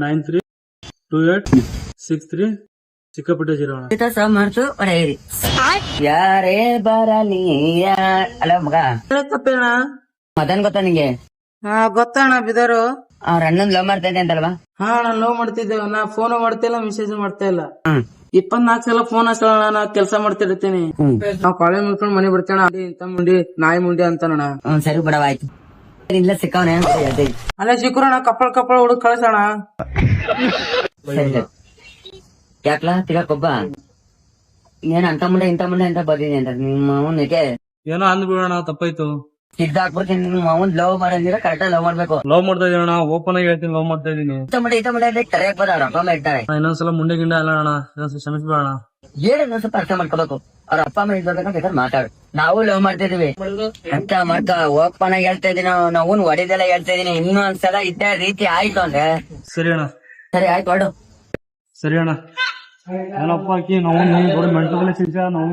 932863 ಚಿಕ್ಕಪೇಟೆ ಜಿರೋಣ ಸಮರ್ಥ ಹೊಡೆಯಿರಿ ಯಾರೇ ಬರಲಿ ಅಲ್ಲ ಮಗ ತಪ್ಪೇಣ ಮದನ್ ಗೊತ್ತಾ ನಿಂಗೆ? ಹಾ ಗೊತ್ತಣ್ಣ ಬಿದರು. ಅವ್ರ ಅಣ್ಣನ್ ಲವ್ ಮಾಡ್ತಾ ಇದ್ದೆ ಅಂತಲ್ವಾ? ಹಾ ನಾನು ಲವ್ ಮಾಡ್ತಿದ್ದೇವೆ. ನಾ ಫೋನ್ ಮಾಡ್ತಾ ಇಲ್ಲ, ಮೆಸೇಜ್ ಮಾಡ್ತಾ ಇಲ್ಲ. ಹ್ಮ್ 24 ಸಲ ಫೋನ್ ಹಚ್ಚೋಣ. ನಾ ಕೆಲಸ ಮಾಡ್ತಿರ್ತೀನಿ. ನಾವ್ ಕಾಲೇಜ್ ಮುಗಿಸ್ಕೊಂಡು ಮನೆ ಬಿಡ್ತೇಣ. ಇಂತ ಮುಂಡಿ ನಾಯಿ ಮುಂಡಿ ಅಂತಾನಣ್ಣ. ಸರಿ ಬಿಡವ ಆಯ್ತು. ಇಲ್ಲ ಸಿಕ್ಕವನೇ ಅಲ್ಲ ಸಿಕ್ಕರೋಣ ಕಪ್ಪಳ ಹುಡುಗ ಕಳ್ಸೋಣ. ಯಾಕ್ಲಾ ತಿಗಾಕೊಬ್ಬ ಏನ್ ಅಂತ ಮುಂಡೆ ಇಂತ ಮುಂಡೆ ಅಂತ ಬಂದಿದೆ ಅಂತ ನಿಮ್ಮ ಅವನಿಗೆ ಏನೋ ಅಂದ್ಬಿಡೋಣ, ತಪ್ಪಾಯ್ತು. ಸಿದ್ದಾಕ್ಬಿಡ್ತೀನಿ. ನಿಮ್ಮ ಅವನ್ ಲವ್ ಮಾಡಿದ್ರೆ ಕರೆಕ್ಟ್ ಲವ್ ಮಾಡ್ಬೇಕು. ಲವ್ ಮಾಡ್ತಾ ಇದೀನಿ ಅಣ್ಣ, ಓಪನ್ ಆಗಿ ಹೇಳ್ತೀನಿ, ಲವ್ ಮಾಡ್ತಾ ಇದೀನಿ. ಇಂತ ಮುಂಡೆ ಕರೆಯಕ್ ಬರ ಅವ್ರ ಅಪ್ಪ ಅಮ್ಮ ಇರ್ತಾರೆ. ಇನ್ನೊಂದ್ಸಲ ಮುಂಡೆ ಗಿಂಡೆ ಅಲ್ಲ ಅಣ್ಣ, ಕ್ಷಮಿಸ್ಬೇಡ. ಏನನ್ನ ಸ್ವಲ್ಪ ಅರ್ಥ ಮಾಡ್ಕೋಬೇಕು. ಅವ್ರ ಅಪ್ಪ ಅಮ್ಮ ಇರ್ಬೇಕಂತ ಬೇಕಾದ್ರೆ ಮಾತಾಡು. ನಾವು ಲವ್ ಮಾಡ್ತಾ ಇದೀವಿ ಅಂತ ಮಾಡ್ತಾ ಓಪನ್ ಆಗಿ ಹೇಳ್ತಾ ಇದೀನಿ. ನಾವು ಹೊಡಿದೆಲ್ಲ ಹೇಳ್ತಾ ಇದೀನಿ. ಇನ್ನೊಂದ್ಸಲ ಇದ್ದ ರೀತಿ ಆಯ್ತು ಅಂದ್ರೆ ಸರಿ ಅಣ್ಣ, ಸರಿ ಆಯ್ತು ಹೊಡು. ಸರಿ ಅಣ್ಣ. ಏನಪ್ಪ ಆಕಿ ನಾವು ದೊಡ್ಡ ಮೆಂಟಲ್ ಶಿಕ್ಷ ನಾವು